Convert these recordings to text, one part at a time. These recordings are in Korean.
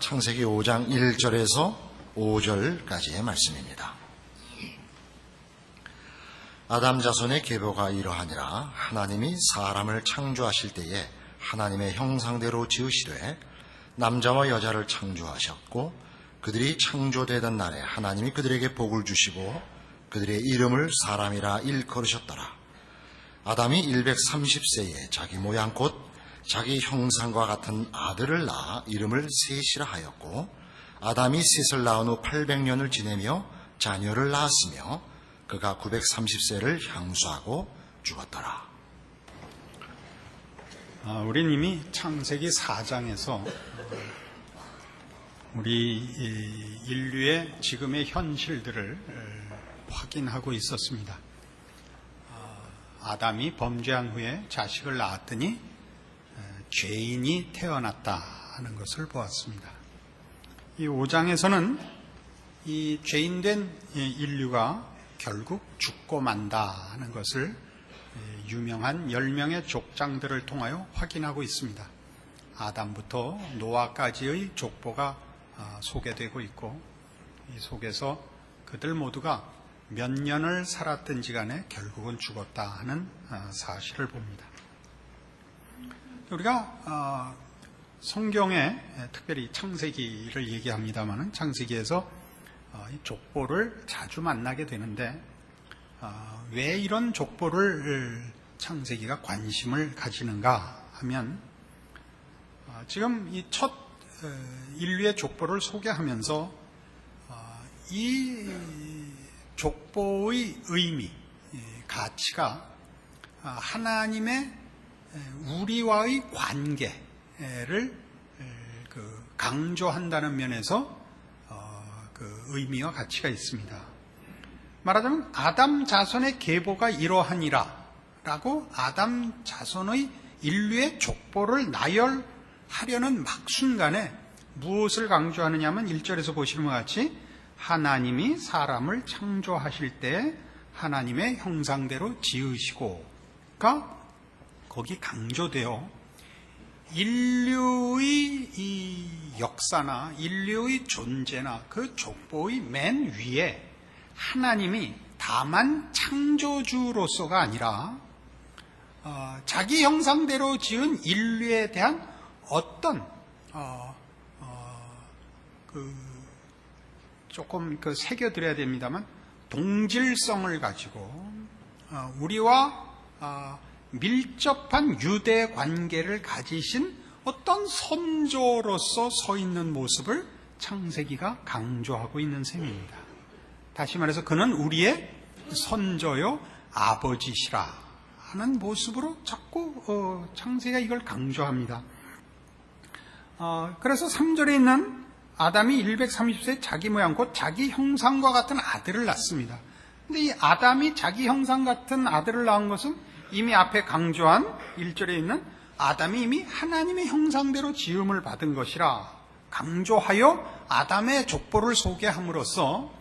창세기 5장 1절에서 5절까지의 말씀입니다. 아담 자손의 계보가 이러하니라. 하나님이 사람을 창조하실 때에 하나님의 형상대로 지으시되 남자와 여자를 창조하셨고 그들이 창조되던 날에 하나님이 그들에게 복을 주시고 그들의 이름을 사람이라 일컬으셨더라. 아담이 130세에 자기 모양 곧 자기 형상과 같은 아들을 낳아 이름을 셋이라 하였고 아담이 셋을 낳은 후 800년을 지내며 자녀를 낳았으며 그가 930세를 향수하고 죽었더라. 우린 이미 창세기 4장에서 우리 인류의 지금의 현실들을 확인하고 있었습니다. 아담이 범죄한 후에 자식을 낳았더니 죄인이 태어났다 하는 것을 보았습니다. 이 5장에서는 이 죄인된 인류가 결국 죽고 만다 하는 것을 유명한 10명의 족장들을 통하여 확인하고 있습니다. 아담부터 노아까지의 족보가 소개되고 있고 이 속에서 그들 모두가 몇 년을 살았든지 간에 결국은 죽었다 하는 사실을 봅니다. 우리가 성경에 특별히 창세기를 얘기합니다만 창세기에서 이 족보를 자주 만나게 되는데 왜 이런 족보를 창세기가 관심을 가지는가 하면 지금 이 첫 인류의 족보를 소개하면서 이 족보의 의미, 가치가 하나님의 우리와의 관계를 강조한다는 면에서 그 의미와 가치가 있습니다. 말하자면 아담 자손의 계보가 이러하니라 라고 아담 자손의 인류의 족보를 나열하려는 막순간에 무엇을 강조하느냐 하면 1절에서 보시는 것 같이 하나님이 사람을 창조하실 때 하나님의 형상대로 지으시고가 거기 강조되어 인류의 이 역사나 인류의 존재나 그 족보의 맨 위에 하나님이 다만 창조주로서가 아니라 자기 형상대로 지은 인류에 대한 어떤 조금 새겨드려야 됩니다만 동질성을 가지고 우리와 밀접한 유대 관계를 가지신 어떤 선조로서 서 있는 모습을 창세기가 강조하고 있는 셈입니다. 다시 말해서 그는 우리의 선조요 아버지시라 하는 모습으로 자꾸 창세기가 이걸 강조합니다. 그래서 3절에 있는 아담이 130세 자기 모양 곧 자기 형상과 같은 아들을 낳습니다. 근데 이 아담이 자기 형상 같은 아들을 낳은 것은 이미 앞에 강조한 1절에 있는 아담이 이미 하나님의 형상대로 지음을 받은 것이라 강조하여 아담의 족보를 소개함으로써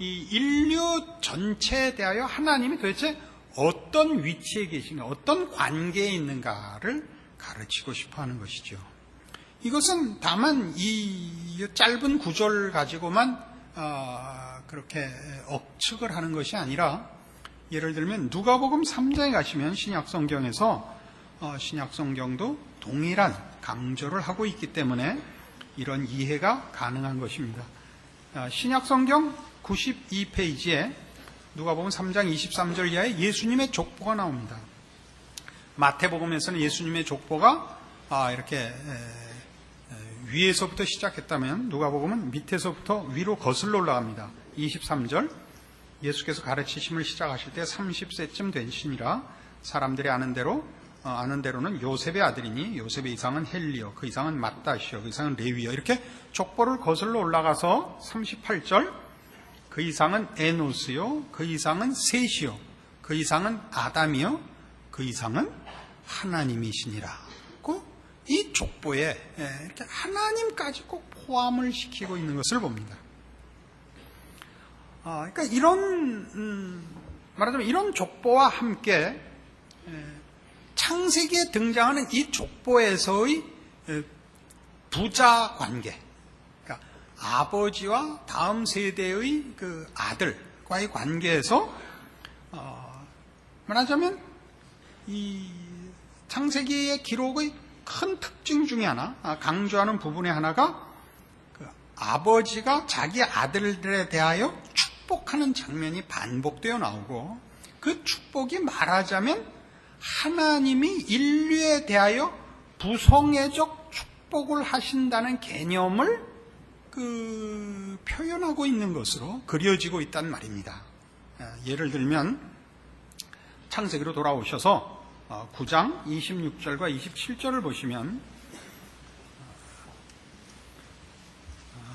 이 인류 전체에 대하여 하나님이 도대체 어떤 위치에 계신가, 어떤 관계에 있는가를 가르치고 싶어 하는 것이죠. 이것은 다만 이 짧은 구절 가지고만 그렇게 억측을 하는 것이 아니라 예를 들면 누가복음 3장에 가시면 신약성경에서 신약성경도 동일한 강조를 하고 있기 때문에 이런 이해가 가능한 것입니다. 신약성경 92페이지에 누가복음 3장 23절 이하에 예수님의 족보가 나옵니다. 마태복음에서는 예수님의 족보가 이렇게 위에서부터 시작했다면 누가복음은 밑에서부터 위로 거슬러 올라갑니다. 23절 예수께서 가르치심을 시작하실 때 30세쯤 되시니라. 사람들이 아는 대로는 요셉의 아들이니 요셉의 이상은 헬리요, 그 이상은 맏다시요, 그 이상은 레위요. 이렇게 족보를 거슬러 올라가서 38절 그 이상은 에노스요, 그 이상은 셋이요, 그 이상은 아담이요, 그 이상은 하나님이시니라. 이 족보에 이렇게 하나님까지 꼭 포함을 시키고 있는 것을 봅니다. 그러니까 말하자면 이런 족보와 함께 창세기에 등장하는 이 족보에서의 부자 관계, 아버지와 다음 세대의 그 아들과의 관계에서 말하자면 이 창세기의 기록의 큰 특징 중에 하나, 강조하는 부분의 하나가 그 아버지가 자기 아들들에 대하여 축복하는 장면이 반복되어 나오고, 그 축복이 말하자면 하나님이 인류에 대하여 부성애적 축복을 하신다는 개념을 표현하고 있는 것으로 그려지고 있단 말입니다. 예를 들면 창세기로 돌아오셔서 9장 26절과 27절을 보시면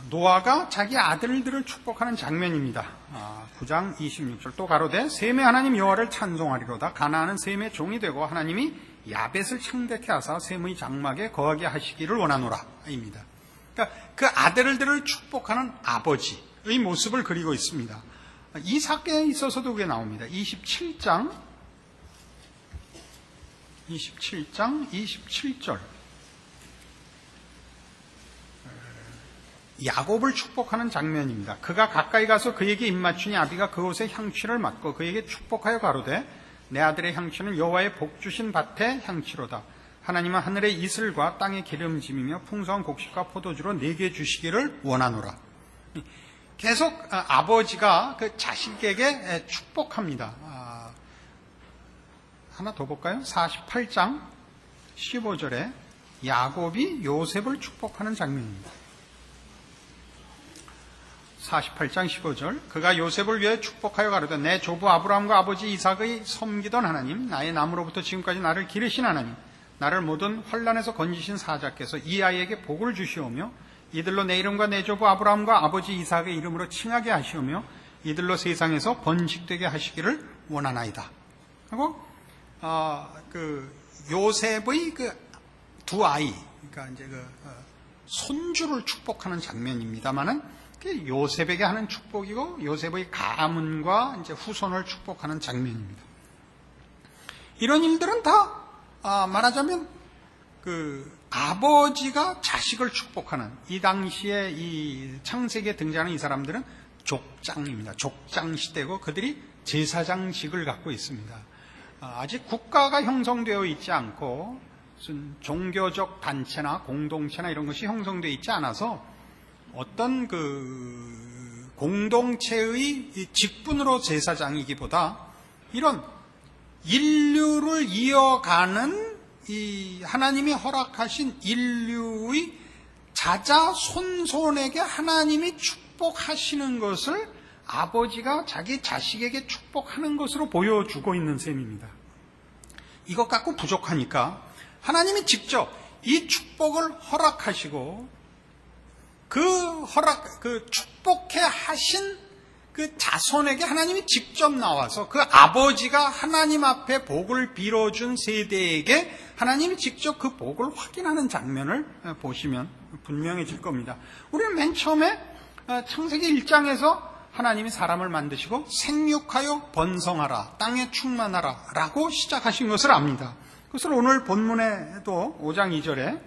노아가 자기 아들들을 축복하는 장면입니다. 9장 26절 또 가로되 셈의 하나님 여호와를 찬송하리로다. 가나안은 셈의 종이 되고 하나님이 야벳을 창대케 하사 셈의 장막에 거하게 하시기를 원하노라 입니다. 그러니까 그 아들들을 축복하는 아버지의 모습을 그리고 있습니다. 이삭에 있어서도 그게 나옵니다. 27장 27절 야곱을 축복하는 장면입니다. 그가 가까이 가서 그에게 입맞추니 아비가 그곳에 향취를 맡고 그에게 축복하여 가로되 내 아들의 향취는 여호와의 복주신 밭의 향취로다. 하나님은 하늘의 이슬과 땅의 기름짐이며 풍성한 곡식과 포도주로 내게 주시기를 원하노라. 계속 아버지가 그 자식에게 축복합니다. 하나 더 볼까요? 48장 15절에 야곱이 요셉을 축복하는 장면입니다. 48장 15절 그가 요셉을 위해 축복하여 가로되 내 조부 아브라함과 아버지 이삭의 섬기던 하나님, 나의 남으로부터 지금까지 나를 기르신 하나님, 나를 모든 환난에서 건지신 사자께서 이 아이에게 복을 주시오며 이들로 내 이름과 내 조부 아브라함과 아버지 이삭의 이름으로 칭하게 하시오며 이들로 세상에서 번식되게 하시기를 원하나이다. 하고 요셉의 두 아이, 그러니까 이제 손주를 축복하는 장면입니다만은 요셉에게 하는 축복이고 요셉의 가문과 이제 후손을 축복하는 장면입니다. 이런 일들은 다 말하자면 아버지가 자식을 축복하는, 이 당시에 이 창세기에 등장하는 이 사람들은 족장입니다. 족장 시대고 그들이 제사장직을 갖고 있습니다. 아직 국가가 형성되어 있지 않고 무슨 종교적 단체나 공동체나 이런 것이 형성되어 있지 않아서 어떤 공동체의 직분으로 제사장이기보다 이런 인류를 이어가는 이 하나님이 허락하신 인류의 자자손손에게 하나님이 축복하시는 것을 아버지가 자기 자식에게 축복하는 것으로 보여주고 있는 셈입니다. 이것 갖고 부족하니까 하나님이 직접 이 축복을 허락하시고 그 축복해 하신 그 자손에게 하나님이 직접 나와서 그 아버지가 하나님 앞에 복을 빌어준 세대에게 하나님이 직접 그 복을 확인하는 장면을 보시면 분명해질 겁니다. 우리는 맨 처음에 창세기 1장에서 하나님이 사람을 만드시고 생육하여 번성하라, 땅에 충만하라 라고 시작하신 것을 압니다. 그것을 오늘 본문에도 5장 2절에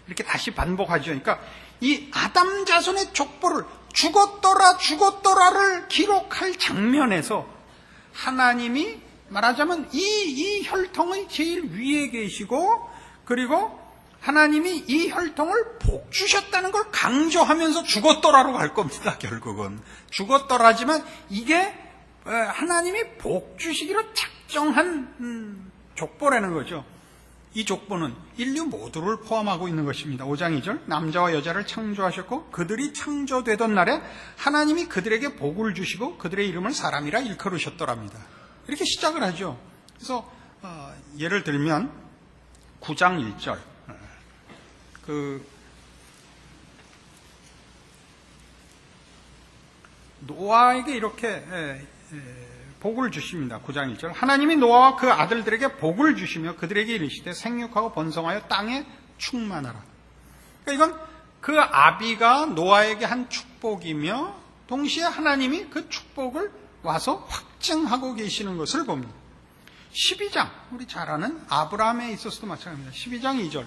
이렇게 다시 반복하죠. 그러니까 이 아담 자손의 족보를 죽었더라를 기록할 장면에서 하나님이 말하자면 이 혈통의 제일 위에 계시고 그리고 하나님이 이 혈통을 복 주셨다는 걸 강조하면서 죽었더라로 갈 겁니다. 결국은 죽었더라지만 이게 하나님이 복 주시기로 작정한 족보라는 거죠. 이 족보는 인류 모두를 포함하고 있는 것입니다. 5장 2절 남자와 여자를 창조하셨고 그들이 창조되던 날에 하나님이 그들에게 복을 주시고 그들의 이름을 사람이라 일컬으셨더랍니다. 이렇게 시작을 하죠. 그래서 예를 들면 9장 1절 노아에게 이렇게 복을 주십니다. 9장 1절 하나님이 노아와 그 아들들에게 복을 주시며 그들에게 이르시되 생육하고 번성하여 땅에 충만하라. 그러니까 이건 그 아비가 노아에게 한 축복이며 동시에 하나님이 그 축복을 와서 확증하고 계시는 것을 봅니다. 12장 우리 잘 아는 아브라함에 있어서도 마찬가지입니다. 12장 2절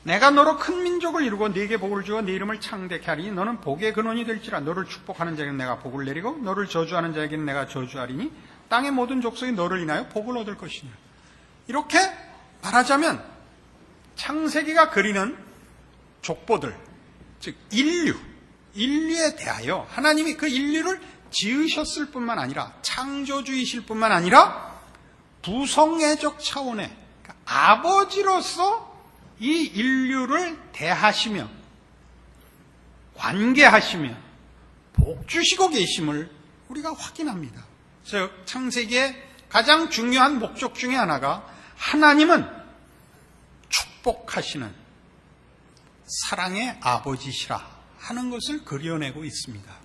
내가 너로 큰 민족을 이루고 네게 복을 주어 네 이름을 창대케 하리니 너는 복의 근원이 될지라. 너를 축복하는 자에게는 내가 복을 내리고 너를 저주하는 자에게는 내가 저주하리니 땅의 모든 족속이 너를 인하여 복을 얻을 것이니라. 이렇게 말하자면 창세기가 그리는 족보들, 즉 인류에 대하여 하나님이 그 인류를 지으셨을 뿐만 아니라 창조주이실 뿐만 아니라 부성애적 차원의 그러니까 아버지로서 이 인류를 대하시며 관계하시며 복 주시고 계심을 우리가 확인합니다. 즉 창세기의 가장 중요한 목적 중에 하나가 하나님은 축복하시는 사랑의 아버지시라 하는 것을 그려내고 있습니다.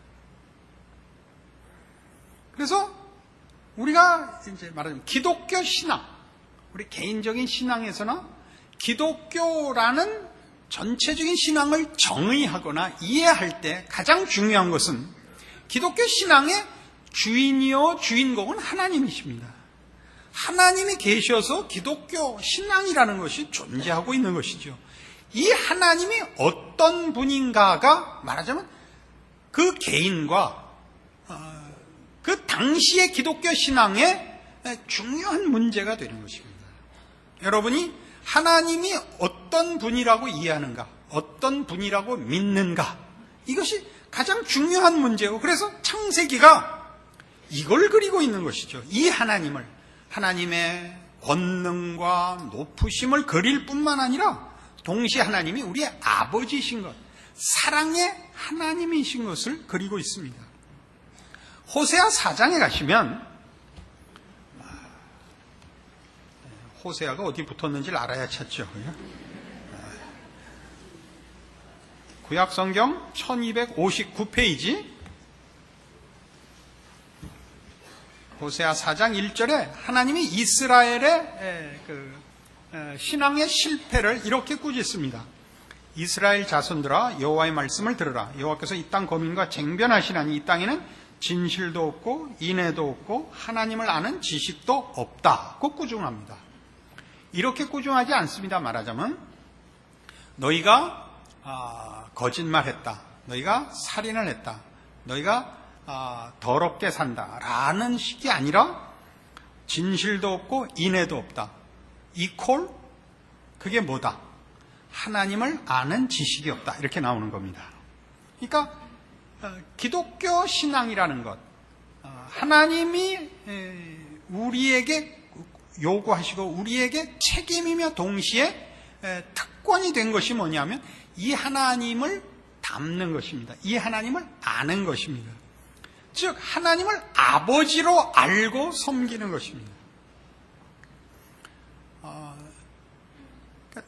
그래서 우리가 이제 말하자면 기독교 신앙, 우리 개인적인 신앙에서나 기독교라는 전체적인 신앙을 정의하거나 이해할 때 가장 중요한 것은 기독교 신앙의 주인이요 주인공은 하나님이십니다. 하나님이 계셔서 기독교 신앙이라는 것이 존재하고 있는 것이죠. 이 하나님이 어떤 분인가가 말하자면 그 개인과 그 당시의 기독교 신앙의 중요한 문제가 되는 것입니다. 여러분이 하나님이 어떤 분이라고 이해하는가, 어떤 분이라고 믿는가, 이것이 가장 중요한 문제고, 그래서 창세기가 이걸 그리고 있는 것이죠. 이 하나님을, 하나님의 권능과 높으심을 그릴 뿐만 아니라 동시에 하나님이 우리의 아버지이신 것, 사랑의 하나님이신 것을 그리고 있습니다. 호세아 4장에 가시면, 호세아가 어디 붙었는지를 알아야 찾죠. 구약성경 1259페이지, 호세아 4장 1절에 하나님이 이스라엘의 신앙의 실패를 이렇게 꾸짖습니다. 이스라엘 자손들아 여호와의 말씀을 들으라. 여호와께서 이 땅 거민과 쟁변하시나니 이 땅에는 진실도 없고 인애도 없고 하나님을 아는 지식도 없다고 꾸중합니다. 이렇게 꾸중하지 않습니다. 말하자면 너희가 거짓말했다, 너희가 살인을 했다, 너희가 더럽게 산다라는 식이 아니라 진실도 없고 인애도 없다. 이퀄 그게 뭐다? 하나님을 아는 지식이 없다. 이렇게 나오는 겁니다. 그러니까 기독교 신앙이라는 것, 하나님이 우리에게 요구하시고 우리에게 책임이며 동시에 특권이 된 것이 뭐냐면 이 하나님을 닮는 것입니다. 이 하나님을 아는 것입니다. 즉 하나님을 아버지로 알고 섬기는 것입니다.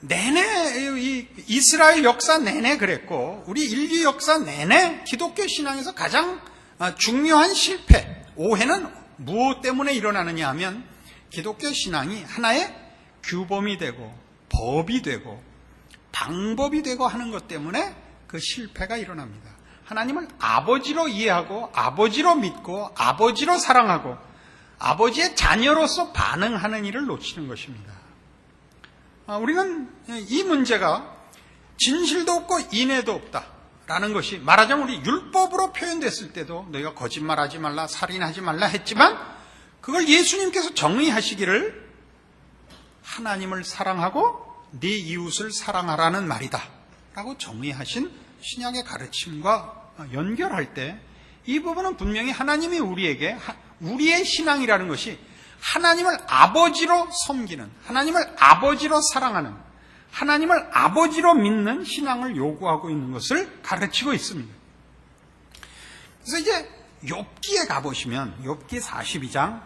내내 이 이스라엘 역사 내내 그랬고 우리 인류 역사 내내 기독교 신앙에서 가장 중요한 실패, 오해는 무엇 때문에 일어나느냐 하면 기독교 신앙이 하나의 규범이 되고 법이 되고 방법이 되고 하는 것 때문에 그 실패가 일어납니다. 하나님을 아버지로 이해하고 아버지로 믿고 아버지로 사랑하고 아버지의 자녀로서 반응하는 일을 놓치는 것입니다. 우리는 이 문제가 진실도 없고 인애도 없다라는 것이 말하자면 우리 율법으로 표현됐을 때도 너희가 거짓말하지 말라, 살인하지 말라 했지만 그걸 예수님께서 정의하시기를 하나님을 사랑하고 네 이웃을 사랑하라는 말이다 라고 정의하신 신약의 가르침과 연결할 때 이 부분은 분명히 하나님이 우리에게 우리의 신앙이라는 것이 하나님을 아버지로 섬기는, 하나님을 아버지로 사랑하는, 하나님을 아버지로 믿는 신앙을 요구하고 있는 것을 가르치고 있습니다. 그래서 이제 욥기에 가보시면 욥기 42장,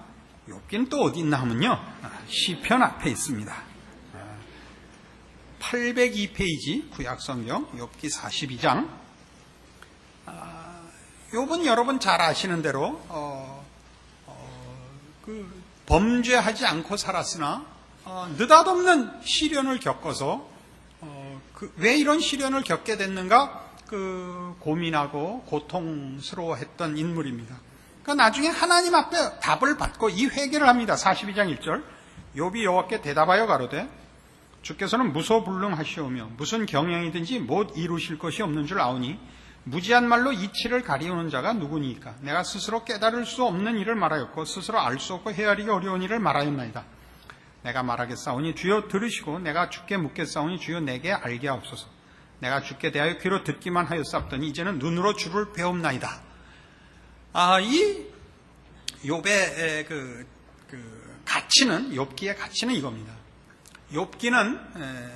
욥기는 또 어디 있나 하면요, 시편 앞에 있습니다. 802페이지 구약성경 욥기 42장. 욥은 여러분 잘 아시는 대로 범죄하지 않고 살았으나 느닷없는 시련을 겪어서 왜 이런 시련을 겪게 됐는가 고민하고 고통스러워했던 인물입니다. 그러니까 나중에 하나님 앞에 답을 받고 이 회개를 합니다. 42장 1절 욥이 여호와께 대답하여 가로되 주께서는 무소불능하시오며 무슨 경영이든지 못 이루실 것이 없는 줄 아오니 무지한 말로 이치를 가리우는 자가 누구니까? 내가 스스로 깨달을 수 없는 일을 말하였고 스스로 알 수 없고 헤아리기 어려운 일을 말하였나이다. 내가 말하겠사오니 주여 들으시고 내가 주께 묻겠사오니 주여 내게 알게 하옵소서. 내가 주께 대하여 귀로 듣기만 하였사옵더니 이제는 눈으로 주를 배움나이다. 이 욥의 그 가치는, 욥기의 가치는 이겁니다. 욥기는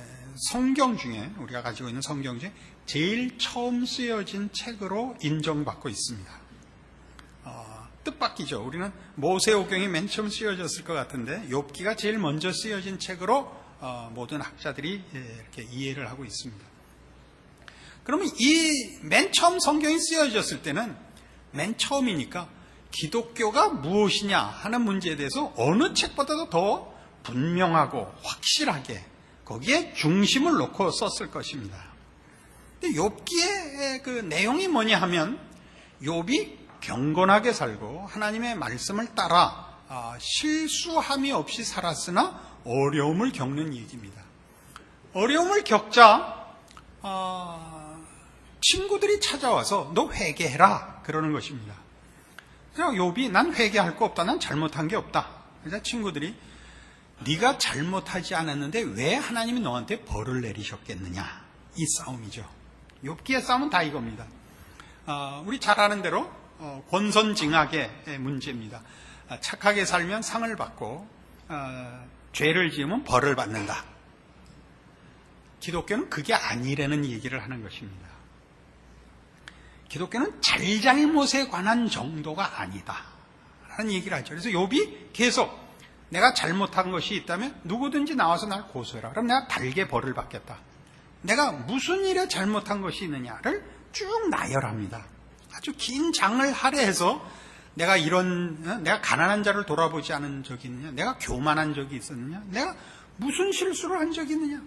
성경 중에, 우리가 가지고 있는 성경 중에 제일 처음 쓰여진 책으로 인정받고 있습니다. 뜻밖이죠. 우리는 모세오경이 맨 처음 쓰여졌을 것 같은데 욥기가 제일 먼저 쓰여진 책으로 모든 학자들이 이렇게 이해를 하고 있습니다. 그러면 이 맨 처음 성경이 쓰여졌을 때는 맨 처음이니까 기독교가 무엇이냐 하는 문제에 대해서 어느 책보다도 더 분명하고 확실하게 거기에 중심을 놓고 썼을 것입니다. 근데 욥기의 그 내용이 뭐냐 하면 욥이 경건하게 살고 하나님의 말씀을 따라 실수함이 없이 살았으나 어려움을 겪는 얘기입니다. 어려움을 겪자 친구들이 찾아와서 너 회개해라 그러는 것입니다. 그래서 욥이 난 회개할 거 없다. 난 잘못한 게 없다. 그래서 친구들이 네가 잘못하지 않았는데 왜 하나님이 너한테 벌을 내리셨겠느냐, 이 싸움이죠. 욥기의 싸움은 다 이겁니다. 우리 잘 아는 대로 권선징악의 문제입니다. 착하게 살면 상을 받고 죄를 지으면 벌을 받는다. 기독교는 그게 아니라는 얘기를 하는 것입니다. 기독교는 잘잘못에 관한 정도가 아니다 라는 얘기를 하죠. 그래서 욥이 계속 내가 잘못한 것이 있다면 누구든지 나와서 날 고소해라. 그럼 내가 달게 벌을 받겠다. 내가 무슨 일에 잘못한 것이 있느냐를 쭉 나열합니다. 아주 긴 장을 할애해서 내가 가난한 자를 돌아보지 않은 적이 있느냐, 내가 교만한 적이 있었느냐, 내가 무슨 실수를 한 적이 있느냐,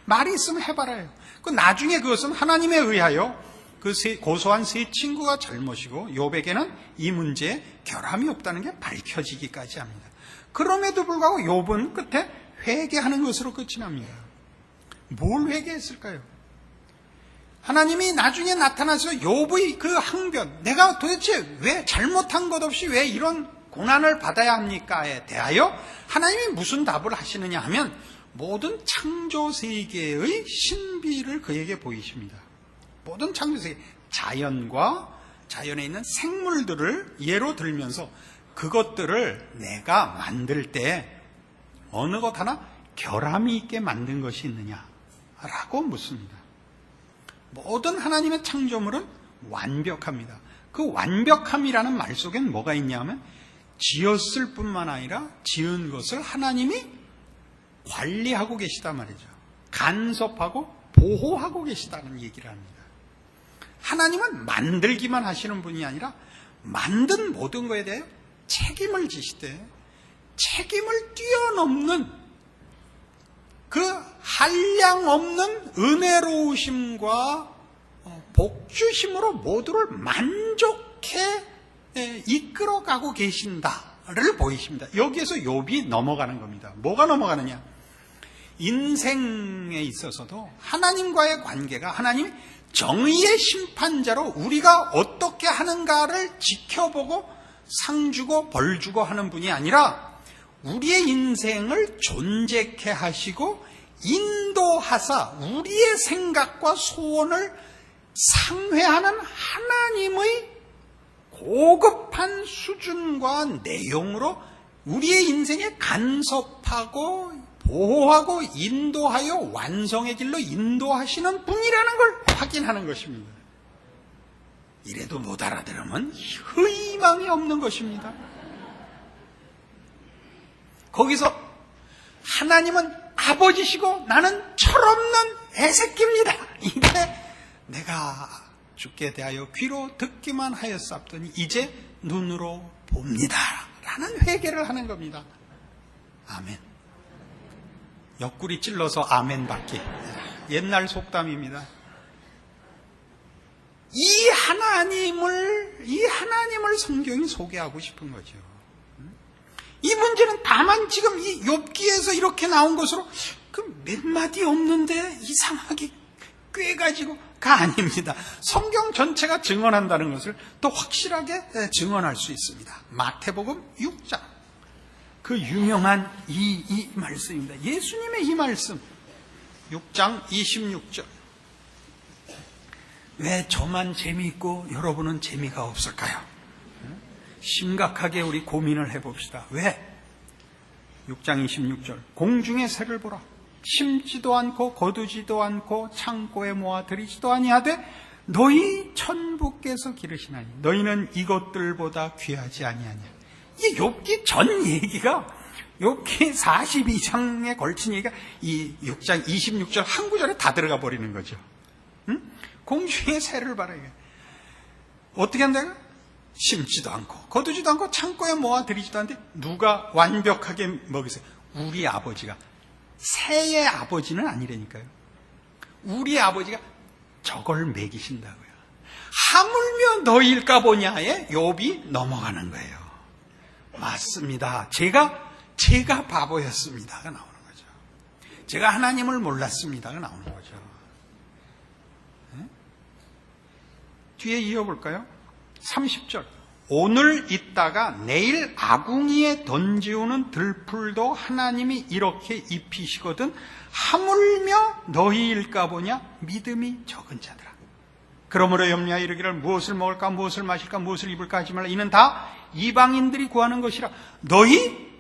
말이 있으면 해봐라요. 나중에 그것은 하나님에 의하여 그 고소한 세 친구가 잘못이고 욥에게는 이 문제에 결함이 없다는 게 밝혀지기까지 합니다. 그럼에도 불구하고 욥은 끝에 회개하는 것으로 끝이 납니다. 뭘 회개했을까요? 하나님이 나중에 나타나서 욥의 그 항변, 내가 도대체 왜 잘못한 것 없이 왜 이런 고난을 받아야 합니까에 대하여 하나님이 무슨 답을 하시느냐 하면 모든 창조 세계의 신비를 그에게 보이십니다. 모든 창조 세계, 자연과 자연에 있는 생물들을 예로 들면서 그것들을 내가 만들 때 어느 것 하나 결함이 있게 만든 것이 있느냐라고 묻습니다. 모든 하나님의 창조물은 완벽합니다. 그 완벽함이라는 말 속엔 뭐가 있냐면 지었을 뿐만 아니라 지은 것을 하나님이 관리하고 계시단 말이죠. 간섭하고 보호하고 계시다는 얘기를 합니다. 하나님은 만들기만 하시는 분이 아니라 만든 모든 것에 대해 책임을 지시되 책임을 뛰어넘는 그 한량 없는 은혜로우심과 복주심으로 모두를 만족해 이끌어가고 계신다를 보이십니다. 여기에서 욥이 넘어가는 겁니다. 뭐가 넘어가느냐? 인생에 있어서도 하나님과의 관계가 하나님이 정의의 심판자로 우리가 어떻게 하는가를 지켜보고 상 주고 벌 주고 하는 분이 아니라 우리의 인생을 존재케 하시고 인도하사 우리의 생각과 소원을 상회하는 하나님의 고급한 수준과 내용으로 우리의 인생에 간섭하고 보호하고 인도하여 완성의 길로 인도하시는 분이라는 걸 확인하는 것입니다. 이래도 못 알아들으면 희망이 없는 것입니다. 거기서 하나님은 아버지시고 나는 철없는 애새끼입니다. 이게 내가 주께 대하여 귀로 듣기만 하였사옵더니 이제 눈으로 봅니다 라는 회개를 하는 겁니다. 아멘. 옆구리 찔러서 아멘 받기. 옛날 속담입니다. 이 하나님을 성경이 소개하고 싶은 거죠. 이 문제는 다만 지금 이 욥기에서 이렇게 나온 것으로 그 몇 마디 없는데 이상하게 꿰가지고가 아닙니다. 성경 전체가 증언한다는 것을 또 확실하게 증언할 수 있습니다. 마태복음 6장. 그 유명한 이 말씀입니다. 예수님의 이 말씀. 6장 26절. 왜 저만 재미있고 여러분은 재미가 없을까요? 심각하게 우리 고민을 해봅시다. 왜? 6장 26절. 공중의 새를 보라. 심지도 않고 거두지도 않고 창고에 모아 들이지도 아니하되 너희 천부께서 기르시나니 너희는 이것들보다 귀하지 아니하냐. 이 욥기 전 얘기가, 욥기 42장에 걸친 얘기가 이 6장 26절 한 구절에 다 들어가 버리는 거죠. 응? 공중의 새를 봐라. 어떻게 한다고요? 심지도 않고 거두지도 않고 창고에 모아 들이지도 않는데 누가 완벽하게 먹이세요? 우리 아버지가. 새의 아버지는 아니라니까요. 우리 아버지가 저걸 먹이신다고요. 하물며 너희일까 보냐에 욥이 넘어가는 거예요. 맞습니다. 제가 바보였습니다가 나오는 거죠. 제가 하나님을 몰랐습니다가 나오는 거죠. 네? 뒤에 이어볼까요? 30절. 오늘 있다가 내일 아궁이에 던지우는 들풀도 하나님이 이렇게 입히시거든 하물며 너희일까 보냐 믿음이 적은 자들아. 그러므로 염려하여 이르기를 무엇을 먹을까 무엇을 마실까 무엇을 입을까 하지 말라. 이는 다 이방인들이 구하는 것이라. 너희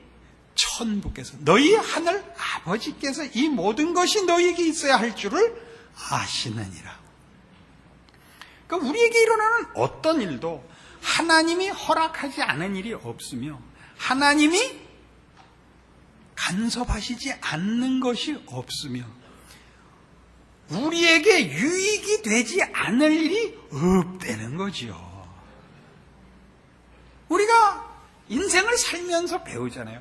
천부께서 너희 하늘 아버지께서 이 모든 것이 너희에게 있어야 할 줄을 아시느니라. 그러니까 우리에게 일어나는 어떤 일도 하나님이 허락하지 않은 일이 없으며 하나님이 간섭하시지 않는 것이 없으며 우리에게 유익이 되지 않을 일이 없다는 거지요. 우리가 인생을 살면서 배우잖아요.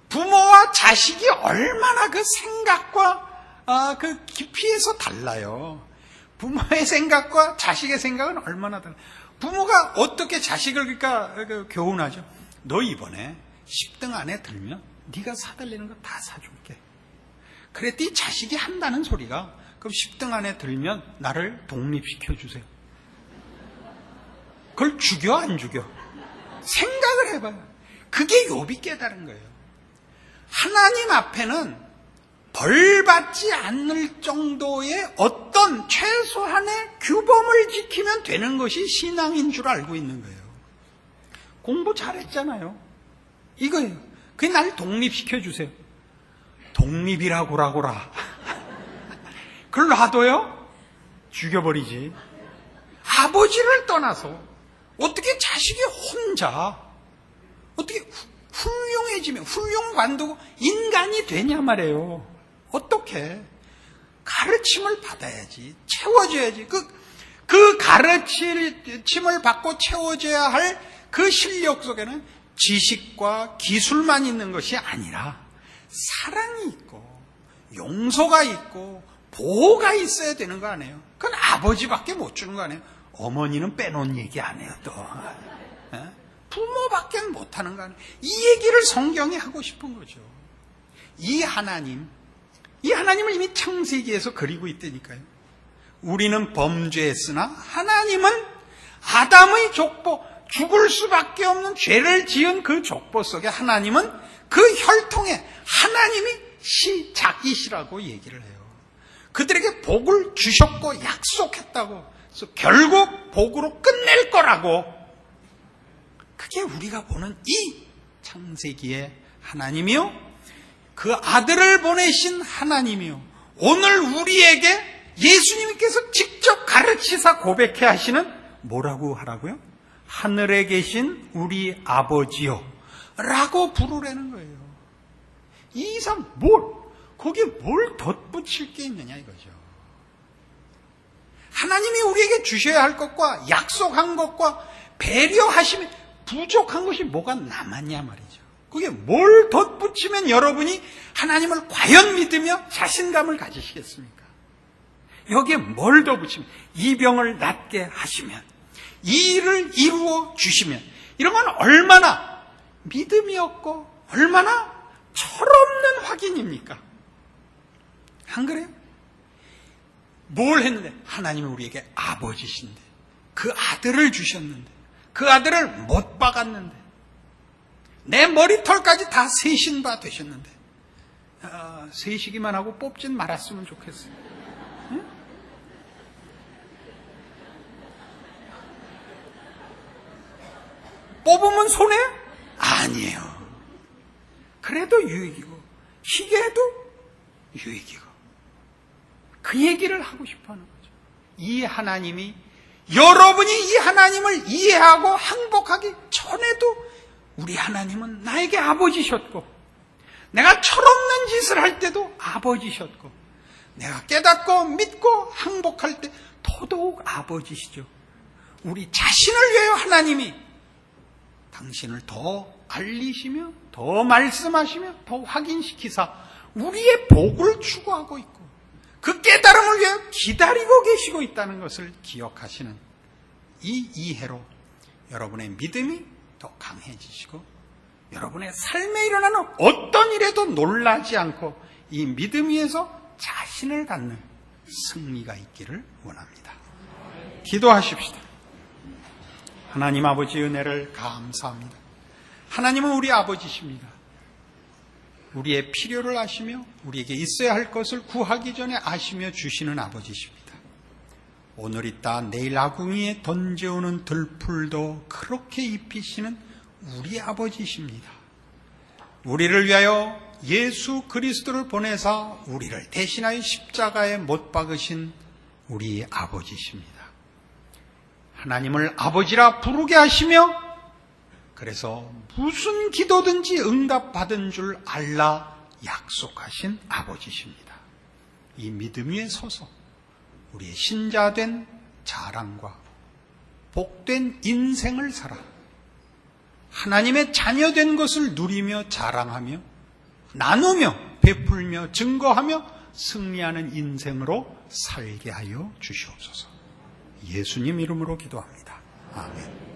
부모와 자식이 얼마나 그 생각과 그 깊이에서 달라요. 부모의 생각과 자식의 생각은 얼마나 달라요. 부모가 어떻게 자식을 그러니까 교훈하죠. 너 이번에 10등 안에 들면 네가 사달라는 거 다 사줄게. 그랬더니 자식이 한다는 소리가 그럼 10등 안에 들면 나를 독립시켜 주세요. 그걸 죽여 안 죽여? 생각을 해봐요. 그게 욥이 깨달은 거예요. 하나님 앞에는 벌 받지 않을 정도의 어떤 최소한의 규범을 지키면 되는 것이 신앙인 줄 알고 있는 거예요. 공부 잘했잖아요. 이거예요. 그게 날 독립시켜 주세요. 독립이라고라고라. 그걸 놔둬요? 죽여버리지. 아버지를 떠나서 어떻게 자식이 혼자 어떻게 훌륭해지면 훌륭 관두고 인간이 되냐 말이에요. 어떻게? 가르침을 받아야지. 채워줘야지. 그 가르침을 받고 채워줘야 할 그 실력 속에는 지식과 기술만 있는 것이 아니라 사랑이 있고 용서가 있고 보호가 있어야 되는 거 아니에요? 그건 아버지밖에 못 주는 거 아니에요? 어머니는 빼놓은 얘기 안 해요, 또. 부모밖에 못하는 거 아니에요? 이 얘기를 성경이 하고 싶은 거죠. 이 하나님을 이미 창세기에서 그리고 있다니까요. 우리는 범죄했으나 하나님은 아담의 족보, 죽을 수밖에 없는 죄를 지은 그 족보 속에 하나님은 그 혈통에 하나님이 시작이시라고 얘기를 해요. 그들에게 복을 주셨고 약속했다고. 그래서 결국 복으로 끝낼 거라고. 그게 우리가 보는 이 창세기의 하나님이요, 그 아들을 보내신 하나님이요, 오늘 우리에게 예수님께서 직접 가르치사 고백해 하시는 뭐라고 하라고요? 하늘에 계신 우리 아버지요 라고 부르라는 거예요. 이 이상 거기에 뭘 덧붙일 게 있느냐 이거죠. 하나님이 우리에게 주셔야 할 것과 약속한 것과 배려하시면 부족한 것이 뭐가 남았냐 말이죠. 그게 뭘 덧붙이면 여러분이 하나님을 과연 믿으며 자신감을 가지시겠습니까? 여기에 뭘 덧붙이면 이 병을 낫게 하시면 이 일을 이루어 주시면 이런 건 얼마나 믿음이 없고 얼마나 철없는 확인입니까? 안 그래요? 뭘 했는데? 하나님이 우리에게 아버지신데, 그 아들을 주셨는데, 그 아들을 못 박았는데, 내 머리털까지 다 세신 바 되셨는데, 세시기만 하고 뽑진 말았으면 좋겠어요. 응? 뽑으면 손해? 아니에요. 그래도 유익이고, 희게도 유익이고. 그 얘기를 하고 싶어 하는 거죠. 이 하나님이, 여러분이 이 하나님을 이해하고 행복하기 전에도 우리 하나님은 나에게 아버지셨고, 내가 철없는 짓을 할 때도 아버지셨고, 내가 깨닫고 믿고 행복할 때 더더욱 아버지시죠. 우리 자신을 위하여 하나님이 당신을 더 알리시며, 더 말씀하시며, 더 확인시키사 우리의 복을 추구하고 있고, 그 깨달음을 위해 기다리고 계시고 있다는 것을 기억하시는 이 이해로 여러분의 믿음이 더 강해지시고, 여러분의 삶에 일어나는 어떤 일에도 놀라지 않고 이 믿음 위에서 자신을 갖는 승리가 있기를 원합니다. 기도하십시다. 하나님 아버지 은혜를 감사합니다. 하나님은 우리 아버지십니다. 우리의 필요를 아시며 우리에게 있어야 할 것을 구하기 전에 아시며 주시는 아버지십니다. 오늘 있다 내일 아궁이에 던져오는 들풀도 그렇게 입히시는 우리 아버지십니다. 우리를 위하여 예수 그리스도를 보내사 우리를 대신하여 십자가에 못 박으신 우리 아버지십니다. 하나님을 아버지라 부르게 하시며, 그래서 무슨 기도든지 응답받은 줄 알라 약속하신 아버지십니다. 이 믿음 위에 서서 우리의 신자된 자랑과 복된 인생을 살아 하나님의 자녀된 것을 누리며 자랑하며 나누며 베풀며 증거하며 승리하는 인생으로 살게 하여 주시옵소서. 예수님 이름으로 기도합니다. 아멘.